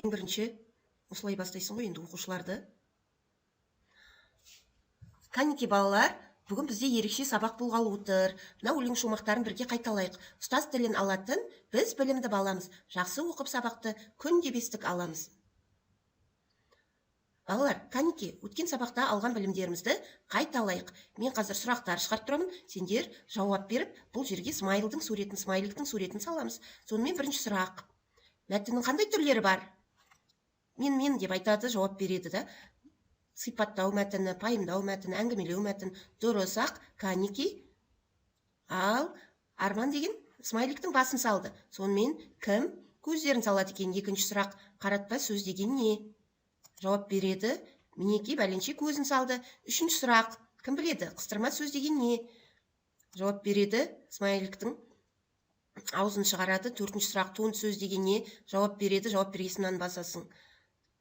Ең бірінші осылай бастайсың ғой енді оқушыларды. Кәнеки балалар, бүгін бізде ерекше сабақ болғалы отыр. Мына өлең шумақтарын бірге қайталайық. Ұстаз тілін алатын біз білімді баламыз. Жақсы оқып сабақты күнде бестік аламыз. Балалар, кәнеки, өткен сабақта алған білімдерімізді қайталайық. Мен қазір сұрақтар шығарып тұрамын, сендер жауап беріп, бұл жерге смайликтің суретін саламыз. Сонымен бірінші сұрақ. Мәтіннің қандай түрлері бар? Мен деп айтады, жауап береді да. Сипаттау мәтіні, пайымдау мәтіні, әңгімелеу мәтіні. Дұрыс ақ, кәнеки. Ал Арман деген смайликтің басын салды. Сонымен кім көздерін салады екен? Екінші сұрақ. Қаратпа сөз деген не? Жауап береді. Мінеки бәленше көзін салды. Үшінші сұрақ. Кім біледі? Қыстырма сөз деген не? Жауап береді. Смайликтің аузын шығарады. Төртінші сұрақ. Туынды сөз деген не? Жауап береді. Жауап бергесінен басасың.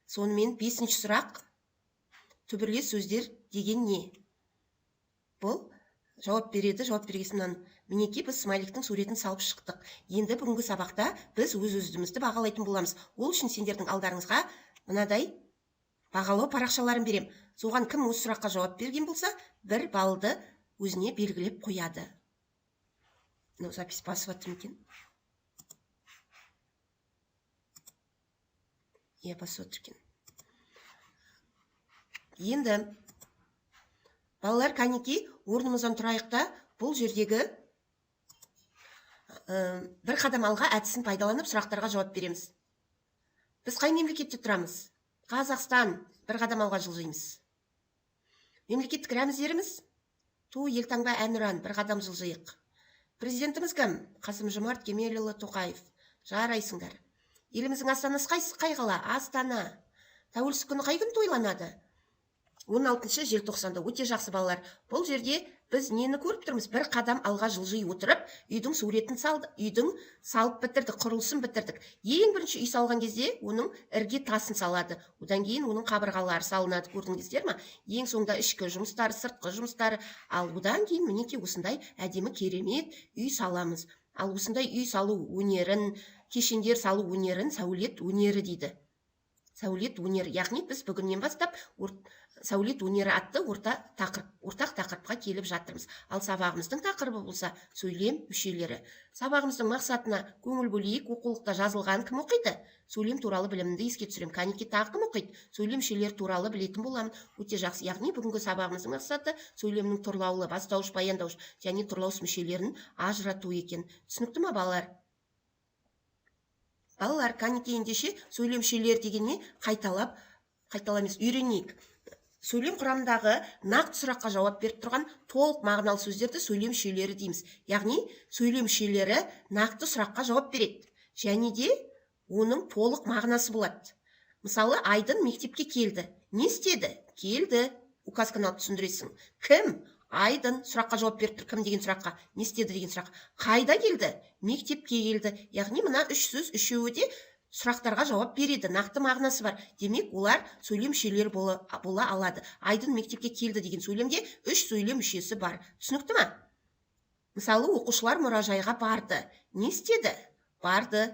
Сонымен бесінші сұрақ. Түбірлес сөздер деген не? Бұл жауап береді. Жауап бергесінен. Мінеки біз смайликтің суретін салып шықтық. Енді бүгінгі сабақта біз өз-өзімізді бағалайтын боламыз. Ол үшін сендердің алдарыңызға мынадай бағалау парақшаларын берем. Соған кім осы сұраққа жауап берген болса, 1 баллды өзіне белгілеп қояды. Запись басып жатыр екен. Басып жатыр екен. Енді балалар, кәнеки, орнымыздан тұрайық та, бұл жердегі бір қадам алға әдісін пайдаланып сұрақтарға жауап береміз. Біз қай мемлекетте тұрамыз? Қазақстан. Бір қадам алға жылжимыз. Мемлекеттік рәміздеріміз? Ту, елтаңба, әнұран. Бір қадам жылжайық. Президентіміз кім? Қасым-Жомарт Кемелұлы Тоқаев. Жарайсыңдар. Еліміздің астанасы қай қала? Астана. Тәуелсіздік күні қай күн тойланады? 16 желтоқсанда. Өте жақсы балалар. Бұл жерде біз нені көріп тұрмыз? Бір қадам алға жылжи отырып, үйдің суретін салды, үйдің салып бітірдік, құрылысын бітірдік. Ең бірінші үй салған кезде оның ірге тасын салады. Одан кейін оның қабырғалары салынады, көрдіңіздер ме? Ең соңында ішкі жұмыстары, сыртқы жұмыстары. Ал одан кейін мінеки осындай әдемі керемет үй саламыз. Ал осындай үй салу өнерін, кешендер салу өнерін сәулет өнері дейді. Сәулет өнері, яғни біз бүгіннен бастап сәулет өнері атты ортақ тақырыпқа келіп жатырмыз. Ал сабағымыздың тақырыбы болса сөйлем мүшелері. Сабағымыздың мақсатына көңіл бөлейік. Оқулықта жазылған кім оқиды? Сөйлем туралы білімді еске түсірем. Кәнеки тағы кім оқиды? Сөйлем мүшелері туралы білетін боламын. Өте жақсы. Яғни бүгінгі сабағымыздың мақсаты сөйлемнің тұрлаулы, бастауыш, баяндауыш және тұрлауыш мүшелерін ажырату екен. Түсінікті ме балалар? Балалар, кәнеки ендеше сөйлем мүшелері дегенне қайталамыз, үйренейік. Сөйлем құрамындағы нақты сұраққа жауап беріп тұрған толық мағыналы сөздерді сөйлем мүшелері дейміз. Яғни сөйлем мүшелері нақты сұраққа жауап береді. Және де оның толық мағынасы болады. Мысалы, Айдын мектепке келді. Не істеді? Келді. Указканы алып түсіндіресің. Кім? Айдын сұраққа жауап беріп тұр. Кім деген сұраққа? Не істеді деген сұрақ. Қайда келді? Мектепке келді. Яғни мына үш сөз үшеуі де сұрақтарға жауап береді. Нақты мағынасы бар. Демек, олар сөйлем мүшелері бола алады. Айдын мектепке келді деген сөйлемде 3 сөйлем мүшесі бар. Түсінікті ме? Мысалы, оқушылар мұражайға барды. Не істеді? Барды.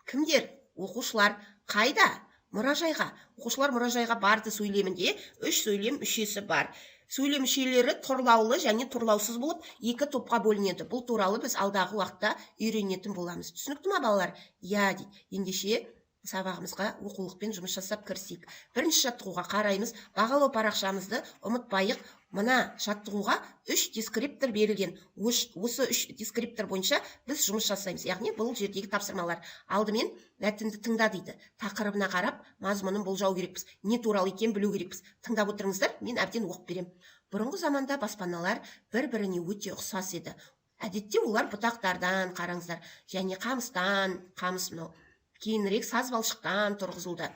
Кімдер? Оқушылар. Қайда? Мұражайға. Оқушылар мұражайға барды сөйлемінде 3 сөйлем мүшесі бар. Сөйлем мүшелері тұрлаулы және тұрлаусыз болып 2 топқа бөлінеді. Бұл туралы біз алдағы уақытта үйренетін боламыз. Түсінікті ме балалар? Я дейді. Ендеше сабағымызға оқулықпен жұмыс жасап кірісейік. Бірінші жаттығуға қараймыз. Бағалау парақшамызды ұмытпайық. Мына жаттығуға 3 дескриптор берілген. Осы 3 дескриптор бойынша біз жұмыс жасаймыз. Яғни бұл жердегі тапсырмалар. Алдымен мәтінді тыңда дейді. Тақырыбына қарап, мазмұнын болжау керекпіз. Не туралы екен білу керекпіз. Тыңдап отырыңыздар, мен әбден оқып берем. Бұрынғы заманда баспаналар бір-біріне өте ұқсас еді. Әдетте олар бұтақтардан, қараңыздар, және қамыстан, қамыс мынау, кейінірек саз балшықтан тұрғызылды.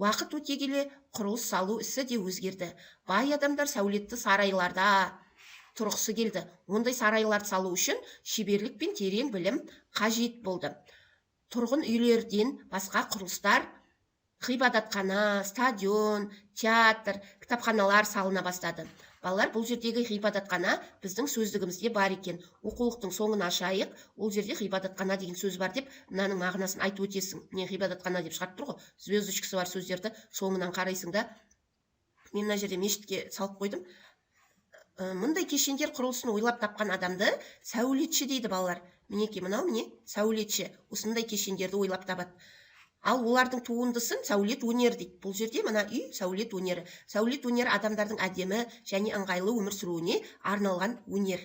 Уақыт өте келе құрылыс салу ісі де өзгерді. Бай адамдар сәулетті сарайларда тұрғысы келді. Ондай сарайларды салу үшін шеберлік пен терең білім қажет болды. Тұрғын үйлерден басқа құрылыстар, ғибадатхана, стадион, театр, кітапханалар салына бастады. Балалар, бұл жердегі ғибадатхана біздің сөздігімізде бар екен. Оқулықтың соңын ашайық. Ол жерде ғибадатхана деген сөз бар деп, мынаның мағынасын айтып өтесің. Не ғибадатхана деп шығарып тұр ғой. Звездочкасы бар сөздерді соңынан қарайсың да. Мен мына жерде мешітке салып қойдым. Мұндай кешендер құрылысын ойлап тапқан адамды сәулетші дейді балалар. Мінеки, мынау міне сәулетші. Осындай кешендерді ойлап табады. Ал олардың туындысын сәулет өнер дейді. Бұл жерде мына үй сәулет өнері. Сәулет өнері адамдардың әдемі және ыңғайлы өмір сүруіне арналған өнер.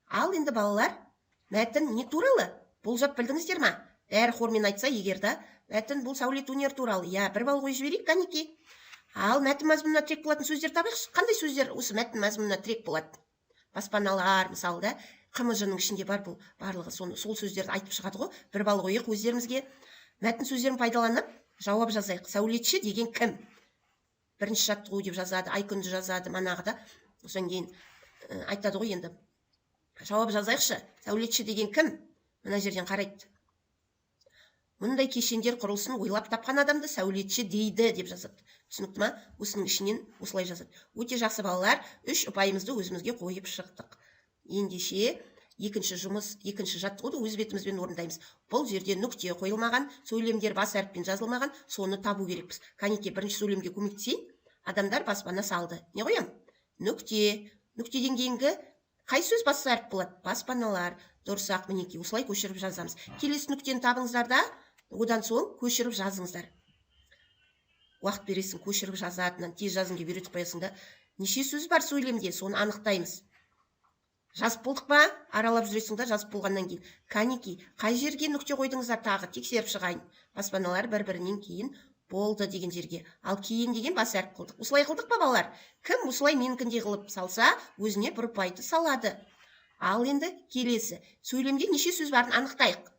Ал енді балалар, мәтін не туралы? Болжап білдіңіздер ма? Бәрі хормен айтса егер да, мәтін бұл сәулет өнер туралы. Я, бір балл қойып жіберейік, кәнеки. Ал мәтін мазмұнына тірек болатын сөздер табайықшы. Қандай сөздер осы мәтін мазмұнына тірек болады? Баспаналар, мысалы да, қ.м.ж-ның ішінде бар бұл барлығы сол сөздерді айтып шығады ғой. Bir балл қойық өздерімізге. Мәтін сөздерін пайдаланып, жауап жазайық. Сәулетші деген кім? Бірінші жаттығу деп жазады, айкүнді жазады, манағыда. Содан кейін айтады ғой енді. Жауап жазайықшы. Сәулетші деген кім? Мына жерден қарайды. Мұндай кешендер құрылысын ойлап тапқан адамды сәулетші дейді деп жазады. Түсінікті ма? Осының ішінен осылай жазады. Өте жақсы балалар, 3 ұпайымызды өзімізге қойып шықтық. Ендеше екінші жаттығуды өз бетімізбен орындаймыз. Бұл жерде нүкте қойылмаған, сөйлемдер бас әріппен жазылмаған, соны табу керекпіз. Кәнеке, бірінші сөйлемге көмектесейін. Адамдар баспана салды. Не қоям? Нүкте. Нүктеден кейінгі қай сөз бас әріп болады? Баспаналар. Дұрыс-ақ, мінеки, осылай көшіріп жазамыз. Келесі нүктені табыңыздар да, одан соң көшіріп жазыңыздар. Уақыт бересің, көшіріп жазатынын, тез жазыңге үйретіп қоясың да. Неше сөз бар сөйлемде, соны анықтаймыз. Жазып болдық па? Аралап жүресің да, жазып болғаннан кейін. Кәнеки, қай жерге нүкте қойдыңыздар тағы? Тексеріп шығайын. Баспаналар бір-бірінен кейін болды деген жерге. Ал кейін деген бас әріп қылдық. Осылай қылдық па, балалар? Кім осылай менікіндей қылып салса, өзіне бір ұпайды салады. Ал енді келесі. Сөйлемде неше сөз барын анықтайық.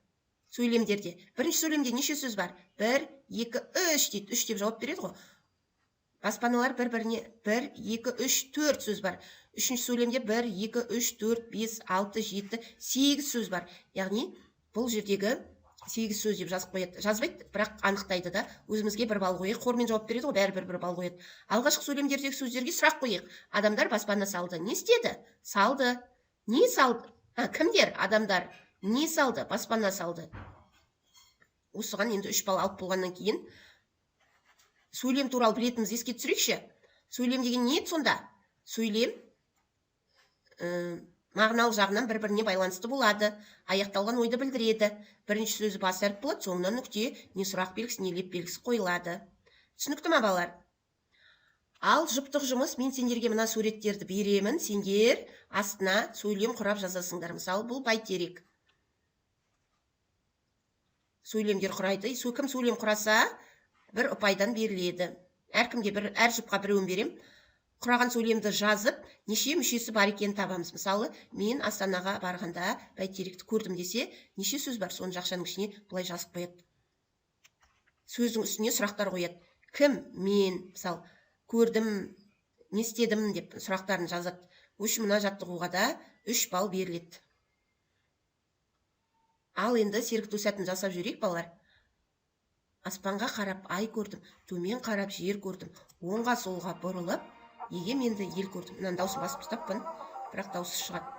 Сөйлемдерде. Бірінші сөйлемде неше сөз бар? 1, 2, 3 дейді. 3 деп жауап береді ғой. Баспаналар бір-біріне 1, 2, 3, 4 сөз бар. Үшінші сөйлемде 1, 2, 3, 4, 5, 6, 7, 8 сөз бар. Яғни бұл жердегі 8 сөз деп жазып қояды. Жазбайды, бірақ анықтайды да. Өзімізге бір балл қойық. Хормен жауап береді ғой, бәрі бір балл қояды. Алғашқы сөйлемдердегі сөздерге сұрақ қойық. Адамдар баспана салды. Не істеді? Салды. Не салды? Кімдер? Адамдар. Не салды? Баспана салды. Осыған енді 3 балл алып болғаннан кейін сөйлем туралы білетініміз еске түсірейікші. Сөйлем деген не еді сонда? Сөйлем мағыналық жағынан бір-біріне байланысты болады. Аяқталған ойды білдіреді. Бірінші сөзі бас әріп болады, соңынан нүкте, не сұрақ белгісі, не леп белгісі қойылады. Түсінікті ма, балалар? Ал жұптық жұмыс, мен сендерге мына суреттерді беремін, сендер астына сөйлем құрап жазасыңдар. Мысалы, бұл бәйтерек. Сөйлемдер құрайды. Кім сөйлем құраса, бір ұпайдан беріледі. Әркімге әр жұпқа біреуін берем. Құраған сөйлемді жазып, неше мүшесі бар екенін табамыз. Мысалы, мен Астанаға барғанда бәйтеректі көрдім десе, неше сөз бар, соны жақшаның ішіне бұлай жазып қояды. Сөздің үстіне сұрақтар қояды. Кім? Мен, мысалы, көрдім, не істедім деп сұрақтарын жазады. Өш мына жаттығуға да 3 балл беріледі. Ал енді сергіту сәтін жасап жүрейік, балалар. Аспанға қарап ай көрдім, төмен қарап жер көрдім, оңға солға бұрылып, егеменді ел көрдім. Мынаны даусын басып ұстаппын, бірақ даусы шығады.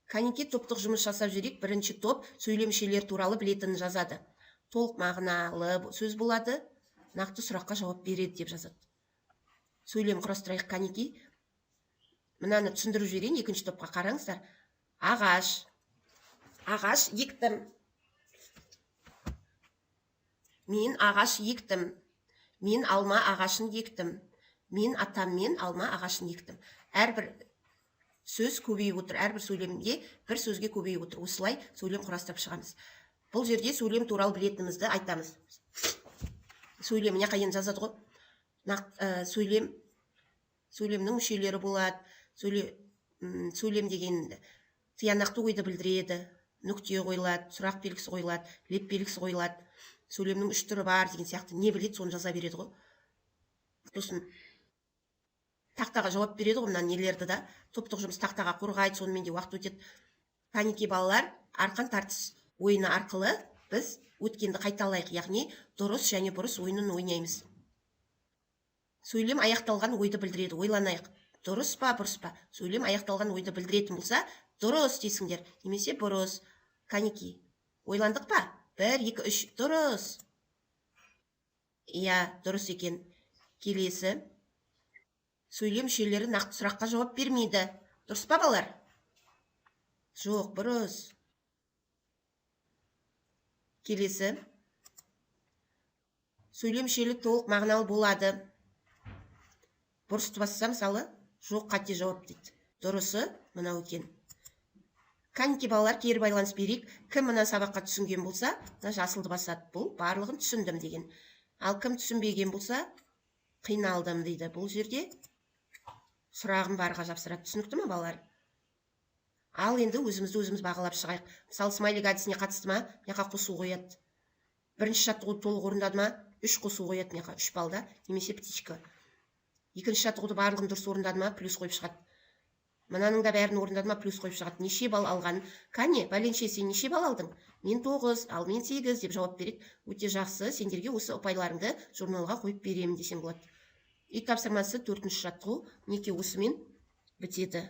Кәнеке, топтық жұмыс жасап жүрейік. Бірінші топ сөйлемшелер туралы білетінін жазады. Толық мағыналы сөз болады, нақты сұраққа жауап береді деп жазады. Сөйлем құрастырайық, кәнеке. Мынаны түсіндіріп жіберейін, екінші топқа қараңыздар. Ағаш. Ағаш ектім. Мен ағаш ектім. Мен алма ағашын ектім. Мен атаммен алма ағашын ектім. Әрбір сөз көбейіп отыр. Әрбір сөйлемде бір сөзге көбейіп отыр. Осылай сөйлем құрастырып шығамыз. Бұл жерде сөйлем туралы білетінімізді айтамыз. Сөйлеміне қайын жазады ғой. Сөйлемнің мүшелері болады. Сөйлем деген тиянақты ойды білдіреді. Нүкте қойылады, сұрақ белгісі қойылады, леп белгісі қойылады. Сөйлемнің 3 түрі бар деген сияқты не біледі, соны жаза береді ғой. Сосын тақтаға жауап береді ғой, мына нелерді да. Топтық жұмыс тақтаға қорғайды, сонымен де уақыт өтеді. Кәнеке балалар, арқан тартыс ойыны арқылы біз өткенді қайталайық, яғни дұрыс және бұрыс ойынын ойнаймыз. Сөйлем аяқталған ойды білдіреді. Ойланайық. Дұрыс па, бұрыс па? Сөйлем аяқталған ойды білдіретін болса, дұрыс дейсіңдер, немесе бұрыс. Канеки, ойландық па? 1, 2, 3, дұрыс. Иә, дұрыс екен. Келесі. Сөйлем мүшелері нақты сұраққа жауап бермейді. Дұрыс па, балалар? Жоқ, бұрыс. Келесі. Сөйлем мүшелі толық мағыналы болады. Бұрысты басса, мысалы, жоқ, қате жауап дейді. Дұрысы мынау екен. Канеки, балалар, кері байланыс берейік. Кім мына сабаққа түсінген болса, жасылды басады. Бұл барлығын түсіндім деген. Ал кім түсінбеген болса, қиналдым дейді. Бұл жерде сұрағым барға жапсырады. Түсінікті ме, балалар? Ал енді өзіміз бағалап шығайық. Мысалы, смайлик әдісіне қатысты ма, меқа қосу қояды. Бірінші жаттығуды толық орындады ма, 3 қосу қояды, меқа 3 балда, немесе птичка. Екінші жаттығуды барлығын дұрыс орындады ма, плюс қойып шығады. Мынаның да бәрін орындады ма, плюс қойып шығады. Неше балл алған? Кәне, бәленше, сен неше балл алдың? Мен 9, ал мен 8 деп жауап береді. Өте жақсы, сендерге осы ұпайларыңды журналға қойып беремін десем болады. Үй тапсырмасы 4-ші жаттығу, неке осымен бітеді.